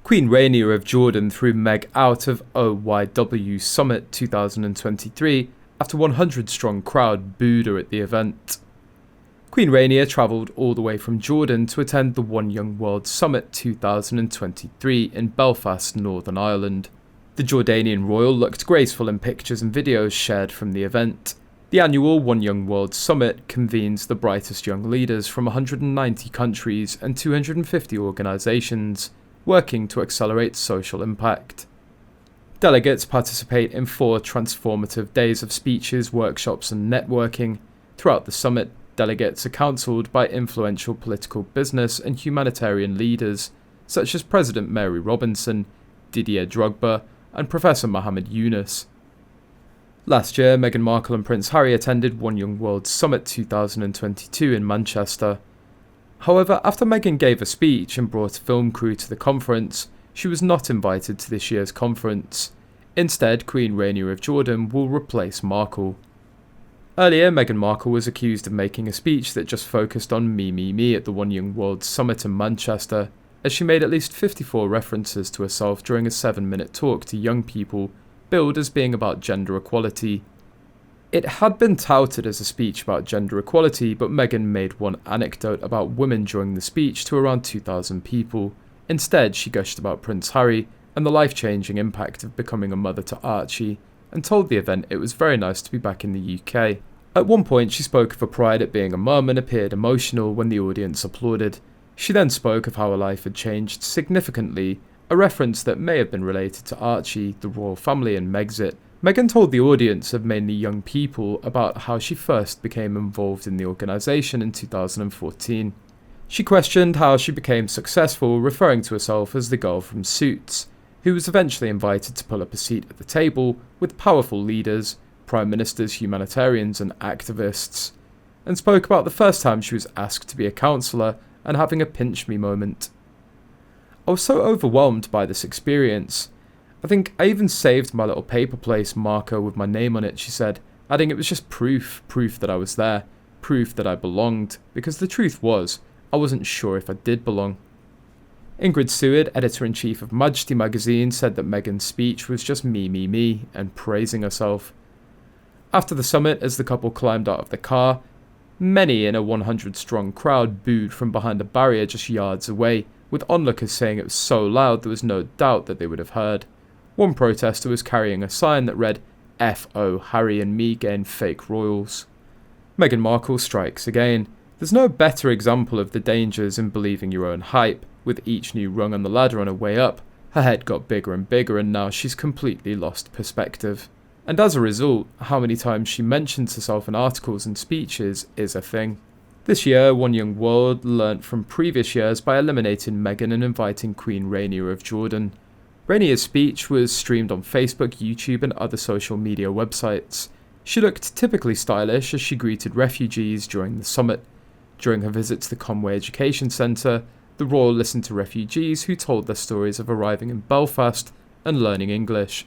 Queen Rania of Jordan threw Meg out of OYW Summit 2023 after 100-strong crowd booed her at the event. Queen Rania travelled all the way from Jordan to attend the One Young World Summit 2023 in Belfast, Northern Ireland. The Jordanian royal looked graceful in pictures and videos shared from the event. The annual One Young World Summit convenes the brightest young leaders from 190 countries and 250 organisations, working to accelerate social impact. Delegates participate in 4 transformative days of speeches, workshops and networking. Throughout the summit, delegates are counselled by influential political, business and humanitarian leaders such as President Mary Robinson, Didier Drogba and Professor Mohammed Yunus. Last year, Meghan Markle and Prince Harry attended One Young World Summit 2022 in Manchester. However, after Meghan gave a speech and brought a film crew to the conference, she was not invited to this year's conference. Instead, Queen Rania of Jordan will replace Markle. Earlier, Meghan Markle was accused of making a speech that just focused on me at the One Young World Summit in Manchester, as she made at least 54 references to herself during a 7-minute talk to young people, billed as being about gender equality. It had been touted as a speech about gender equality, but Meghan made one anecdote about women during the speech to around 2,000 people. Instead, she gushed about Prince Harry and the life-changing impact of becoming a mother to Archie, and told the event it was very nice to be back in the UK. At one point, she spoke of her pride at being a mum and appeared emotional when the audience applauded. She then spoke of how her life had changed significantly, a reference that may have been related to Archie, the royal family and Megxit. Meghan told the audience of mainly young people about how she first became involved in the organisation in 2014. She questioned how she became successful, referring to herself as the girl from Suits, who was eventually invited to pull up a seat at the table with powerful leaders, prime ministers, humanitarians and activists, and spoke about the first time she was asked to be a counsellor and having a pinch me moment. I was so overwhelmed by this experience. I think I even saved my little paper place marker with my name on it, she said, adding it was just proof that I was there, proof that I belonged, because the truth was, I wasn't sure if I did belong. Ingrid Seward, editor-in-chief of Majesty magazine, said that Meghan's speech was just me, and praising herself. After the summit, as the couple climbed out of the car, many in a 100-strong crowd booed from behind a barrier just yards away, with onlookers saying it was so loud there was no doubt that they would have heard. One protester was carrying a sign that read, "F.O. Harry and Meghan fake royals." Meghan Markle strikes again. There's no better example of the dangers in believing your own hype. With each new rung on the ladder on her way up, her head got bigger and bigger and now she's completely lost perspective. And as a result, how many times she mentions herself in articles and speeches is a thing. This year, One Young World learnt from previous years by eliminating Meghan and inviting Queen Rania of Jordan. Rania's speech was streamed on Facebook, YouTube and other social media websites. She looked typically stylish as she greeted refugees during the summit. During her visit to the Conway Education Centre, the royal listened to refugees who told their stories of arriving in Belfast and learning English.